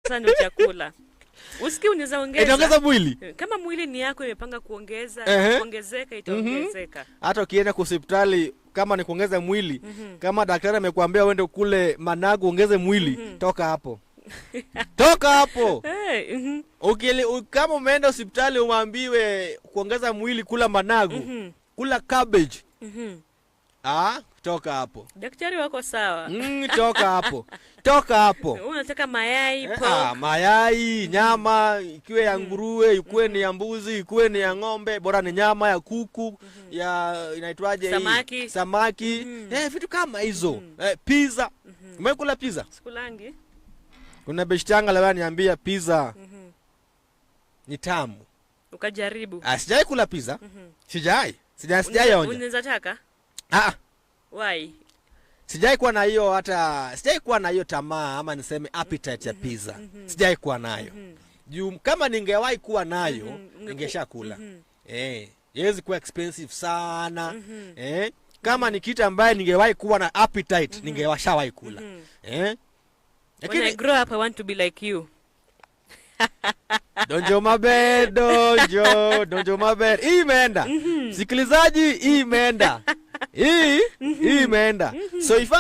Sasa ndio chakula. Usikii unaweza ongeza. Itaongeza mwili. Kama mwili ni yako imepanga kuongeza, kuongezeka itaongezeka. Hata ukienda hospitali kama ni kuongeza mwili, kama daktari amekuambia uende kule managu ongeze mwili, toka hapo. Toka hapo. Kama umeenda hospitali umwambiwe kuongeza mwili kula managu, kula cabbage. Toka hapo. Daktari wako sawa. Toka hapo. Toka hapo. Unataka mayai, pork. Mayai, nyama, ikiwe ya nguruwe, ikuwe ni ya mbuzi, ikuwe ni ya ng'ombe, bora ni nyama ya kuku, ya inaitwaje hii? Samaki. Vitu kama hizo. Pizza. Umekula pizza? Sikulangi. Kuna beshtanga leo niambia pizza. Ni tamu. Ukajaribu. Sijai kula pizza. Sijai onja. Unaweza taka? Why? Sijai kuwa na hiyo tamaa ama niseme appetite ya pizza. Sijai kuwa nayo. Juu kama ningewahi kuwa nayo, ningeshakula. Yezi kuwa expensive sana. Kama ni kitu ambaye ningewahi kuwa na appetite, ningewashawahi kula. When I grow up I want to be like you. Donjo mabed. Hii imeenda. Sikilizaji, hii imeenda. Hii imeenda. So if